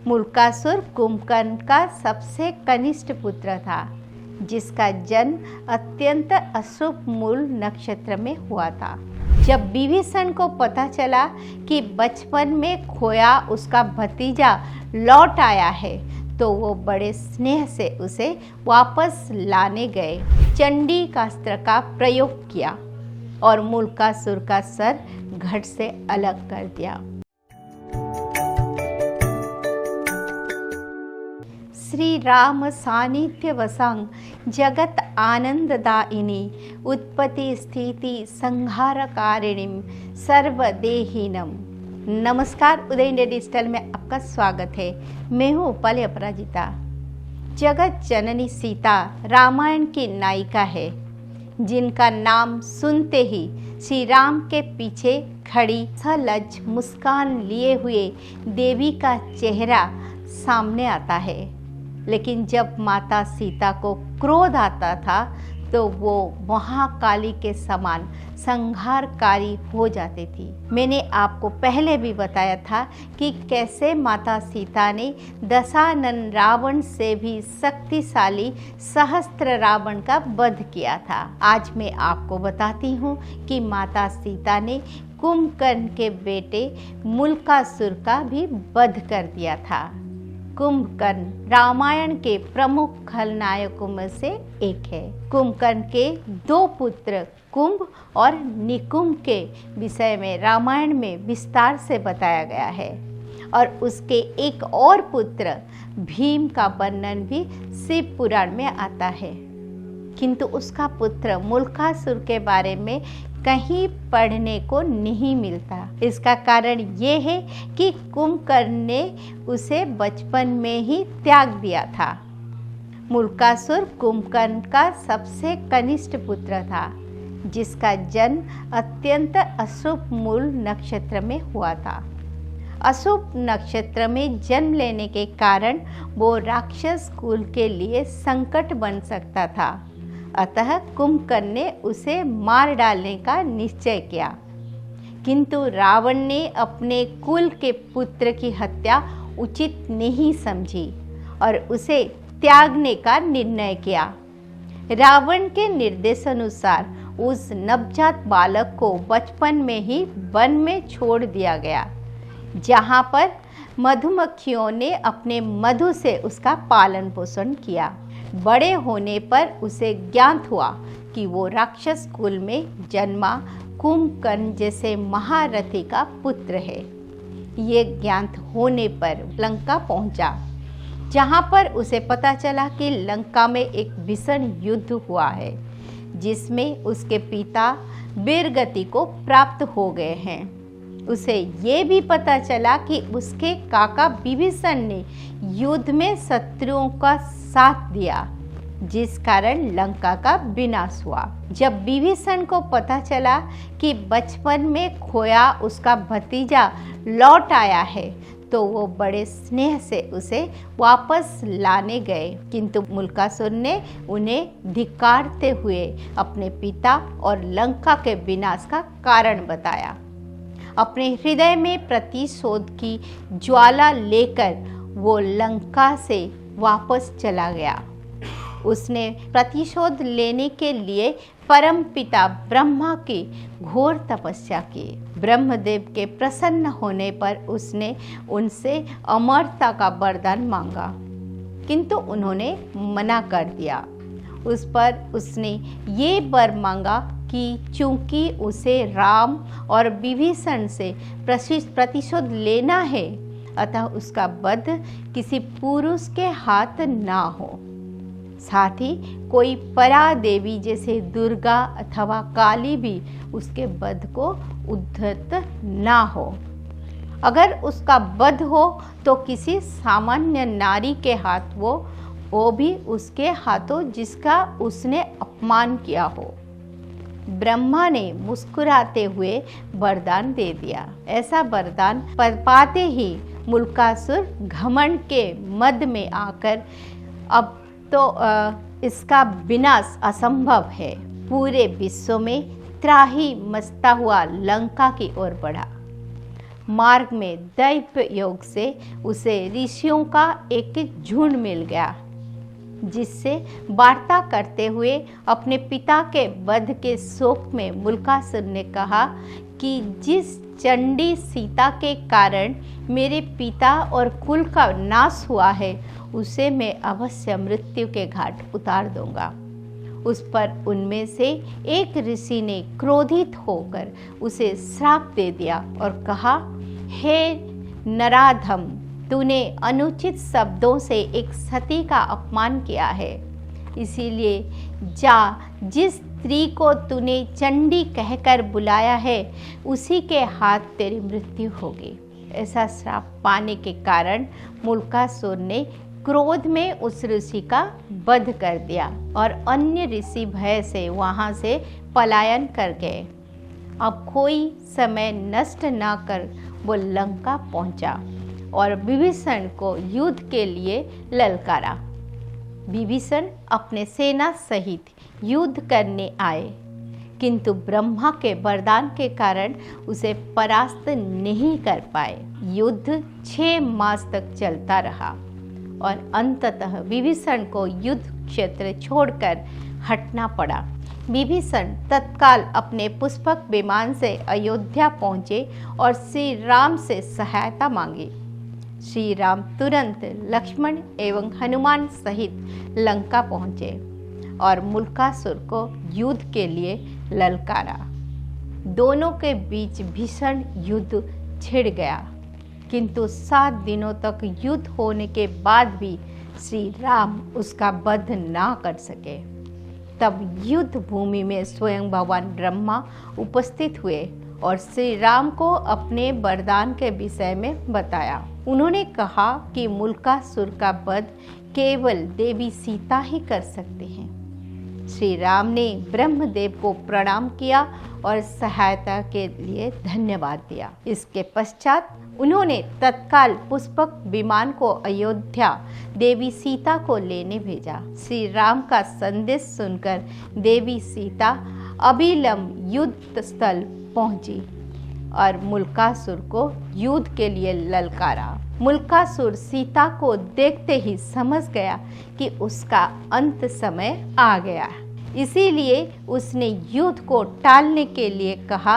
मुल्कासुर कुंभकर्ण का सबसे कनिष्ठ पुत्र था, जिसका जन्म अत्यंत अशुभ मूल नक्षत्र में हुआ था। जब विभीषण को पता चला कि बचपन में खोया उसका भतीजा लौट आया है, तो वो बड़े स्नेह से उसे वापस लाने गए। चंडीकास्त्र का प्रयोग किया और मुल्कासुर का सर घट से अलग कर दिया। श्री राम सानिध्य वसंग जगत आनंददायिनी उत्पत्ति स्थिति संहारकारिणीम सर्वदेहिनम। नमस्कार, उदय इंडिया डिजिटल में आपका स्वागत है। मैं हूँ पल्य अपराजिता। जगत जननी सीता रामायण की नायिका है, जिनका नाम सुनते ही श्री राम के पीछे खड़ी सलज मुस्कान लिए हुए देवी का चेहरा सामने आता है। लेकिन जब माता सीता को क्रोध आता था तो वो महाकाली के समान संहारकारी हो जाती थी। मैंने आपको पहले भी बताया था कि कैसे माता सीता ने दशानन रावण से भी शक्तिशाली सहस्त्र रावण का वध किया था। आज मैं आपको बताती हूँ कि माता सीता ने कुंभकर्ण के बेटे मुल्कासुर का भी वध कर दिया था। कुंभकर्ण रामायण के प्रमुख खलनायकों में से एक है। कुंभकर्ण के दो पुत्र कुंभ और निकुंभ के विषय में रामायण में विस्तार से बताया गया है और उसके एक और पुत्र भीम का वर्णन भी शिव पुराण में आता है। किंतु उसका पुत्र मुल्कासुर के बारे में कहीं पढ़ने को नहीं मिलता। इसका कारण ये है कि कुंभकर्ण ने उसे बचपन में ही त्याग दिया था। मुल्कासुर कुंभकर्ण का सबसे कनिष्ठ पुत्र था, जिसका जन्म अत्यंत अशुभ मूल नक्षत्र में हुआ था। अशुभ नक्षत्र में जन्म लेने के कारण वो राक्षस कुल के लिए संकट बन सकता था। अतः कुंभकर्ण ने उसे मार डालने का निश्चय किया, किंतु रावण ने अपने कुल के पुत्र की हत्या उचित नहीं समझी और उसे त्यागने का निर्णय किया। रावण के निर्देशानुसार उस नवजात बालक को बचपन में ही वन में छोड़ दिया गया, जहाँ पर मधुमक्खियों ने अपने मधु से उसका पालन पोषण किया। बड़े होने पर उसे ज्ञात हुआ कि वो राक्षस कुल में जन्मा कुंभकर्ण जैसे महारथी का पुत्र है। ये ज्ञात होने पर लंका पहुंचा, जहां पर उसे पता चला कि लंका में एक भीषण युद्ध हुआ है, जिसमें उसके पिता वीरगति को प्राप्त हो गए हैं। उसे ये भी पता चला कि उसके काका विभीषण ने युद्ध में शत्रुओं का साथ दिया, जिस कारण लंका का विनाश हुआ। जब विभीषण को पता चला कि बचपन में खोया उसका भतीजा लौट आया है, तो वो बड़े स्नेह से उसे वापस लाने गए। किंतु मुल्कासुर ने उन्हें धिक्कारते हुए अपने पिता और लंका के विनाश का कारण बताया। अपने हृदय में प्रतिशोध की ज्वाला लेकर वो लंका से वापस चला गया। उसने प्रतिशोध लेने के लिए परमपिता ब्रह्मा की घोर तपस्या की। ब्रह्मदेव के प्रसन्न होने पर उसने उनसे अमरता का वरदान मांगा, किंतु उन्होंने मना कर दिया। उस पर उसने ये वर मांगा कि चूंकि उसे राम और विभीषण से प्रतिशोध लेना है, अतः उसका वध किसी पुरुष के हाथ ना हो, साथ ही कोई परा देवी जैसे दुर्गा अथवा काली भी उसके वध को उद्धत ना हो। अगर उसका वध हो तो किसी सामान्य नारी के हाथ वो भी उसके हाथों जिसका उसने अपमान किया हो। ब्रह्मा ने मुस्कुराते हुए वरदान दे दिया। ऐसा वरदान पाते ही मुल्कासुर घमंड के मद में आकर अब तो इसका विनाश असंभव है, पूरे विश्व में त्राही मचता हुआ लंका की ओर बढ़ा। मार्ग में दैव योग से उसे ऋषियों का एक झुंड मिल गया, जिससे वार्ता करते हुए अपने पिता के वध के शोक में मुल्कासुर ने कहा कि जिस चंडी सीता के कारण मेरे पिता और कुल का नाश हुआ है, उसे मैं अवश्य मृत्यु के घाट उतार दूंगा। उस पर उनमें से एक ऋषि ने क्रोधित होकर उसे श्राप दे दिया और कहा, हे नराधम, तूने अनुचित शब्दों से एक सती का अपमान किया है, इसीलिए जा, जिस स्त्री को तूने चंडी कहकर बुलाया है उसी के हाथ तेरी मृत्यु होगी। ऐसा श्राप पाने के कारण मुल्कासुर ने क्रोध में उस ऋषि का वध कर दिया और अन्य ऋषि भय से वहाँ से पलायन कर गए। अब कोई समय नष्ट न कर वो लंका पहुँचा और विभीषण को युद्ध के लिए ललकारा। विभीषण अपने सेना सहित युद्ध करने आए, किंतु ब्रह्मा के वरदान के कारण उसे परास्त नहीं कर पाए। युद्ध 6 मास तक चलता रहा और अंततः विभीषण को युद्ध क्षेत्र छोड़कर हटना पड़ा। विभीषण तत्काल अपने पुष्पक विमान से अयोध्या पहुँचे और श्री राम से सहायता मांगी। श्री राम तुरंत लक्ष्मण एवं हनुमान सहित लंका पहुँचे और मुल्कासुर को युद्ध के लिए ललकारा। दोनों के बीच भीषण युद्ध छिड़ गया, किंतु 7 दिनों तक युद्ध होने के बाद भी श्री राम उसका वध ना कर सके। तब युद्ध भूमि में स्वयं भगवान ब्रह्मा उपस्थित हुए और श्री राम को अपने वरदान के विषय में बताया। उन्होंने कहा कि मुल्कासुर का वध केवल देवी सीता ही कर सकते हैं। श्री राम ने ब्रह्मदेव को प्रणाम किया और सहायता के लिए धन्यवाद दिया। इसके पश्चात उन्होंने तत्काल पुष्पक विमान को अयोध्या देवी सीता को लेने भेजा। श्री राम का संदेश सुनकर देवी सीता अविलंब युद्ध स्थल पहुंची और मुल्कासुर को युद्ध के लिए ललकारा। मुल्कासुर सीता को देखते ही समझ गया कि उसका अंत समय आ गया, इसीलिए उसने युद्ध को टालने के लिए कहा,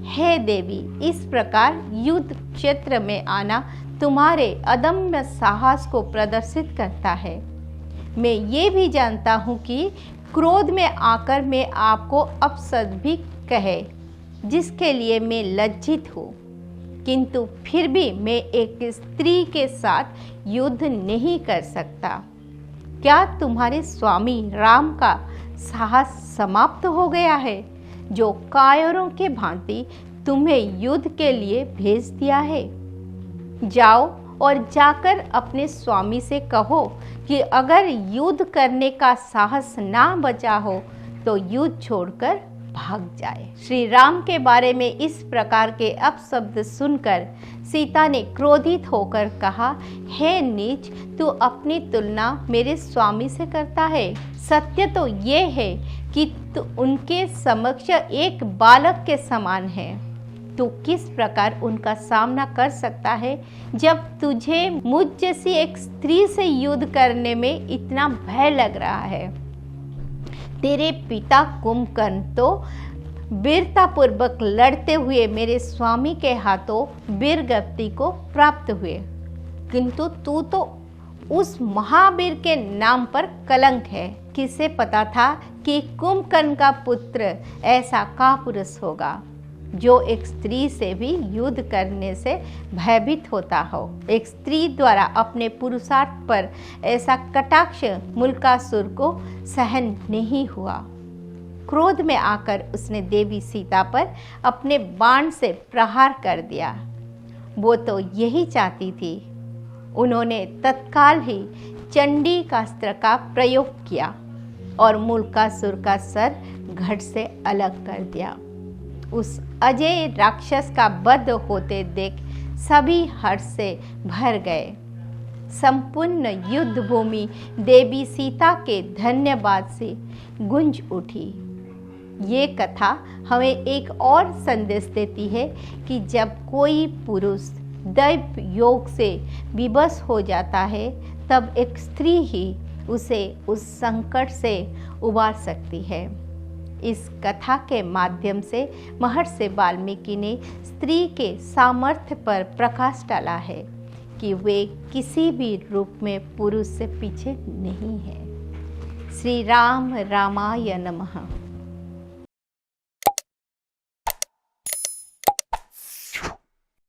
हे देवी, इस प्रकार युद्ध क्षेत्र में आना तुम्हारे अदम्य साहस को प्रदर्शित करता है। मैं ये भी जानता हूँ कि क्रोध में आकर मैं आपको अपशब्द भी कहे, जिसके लिए मैं लज्जित हूँ, किंतु फिर भी मैं एक स्त्री के साथ युद्ध नहीं कर सकता। क्या तुम्हारे स्वामी राम का साहस समाप्त हो गया है, जो कायरों के भांति तुम्हें युद्ध के लिए भेज दिया है? जाओ और जाकर अपने स्वामी से कहो कि अगर युद्ध करने का साहस ना बचा हो तो युद्ध छोड़कर भाग जाए। श्री राम के बारे में इस प्रकार के अपशब्द सुनकर सीता ने क्रोधित होकर कहा, हे नीच, तू अपनी तुलना मेरे स्वामी से करता है। सत्य तो ये है कि तू उनके समक्ष एक बालक के समान है। तू किस प्रकार उनका सामना कर सकता है जब तुझे मुझ जैसी एक स्त्री से युद्ध करने में इतना भय लग रहा है? तेरे पिता कुंभकर्ण तो वीरतापूर्वक लड़ते हुए मेरे स्वामी के हाथों वीरगति को प्राप्त हुए, किंतु तू तो उस महावीर के नाम पर कलंक है। किसे पता था कि कुंभकर्ण का पुत्र ऐसा कापुरुष होगा, जो एक स्त्री से भी युद्ध करने से भयभीत होता हो। एक स्त्री द्वारा अपने पुरुषार्थ पर ऐसा कटाक्ष मुल्कासुर को सहन नहीं हुआ। क्रोध में आकर उसने देवी सीता पर अपने बाण से प्रहार कर दिया। वो तो यही चाहती थी। उन्होंने तत्काल ही चंडी कास्त्र का प्रयोग किया और मुल्कासुर का सर घट से अलग कर दिया। उस अजय राक्षस का वध होते देख सभी हर्ष से भर गए। संपूर्ण युद्ध भूमि देवी सीता के धन्यवाद से गूंज उठी। ये कथा हमें एक और संदेश देती है कि जब कोई पुरुष दैव योग से विवश हो जाता है तब एक स्त्री ही उसे उस संकट से उबार सकती है। इस कथा के माध्यम से महर्षि वाल्मीकि ने स्त्री के सामर्थ्य पर प्रकाश डाला है कि वे किसी भी रूप में पुरुष से पीछे नहीं है। श्री राम रामाय नमः।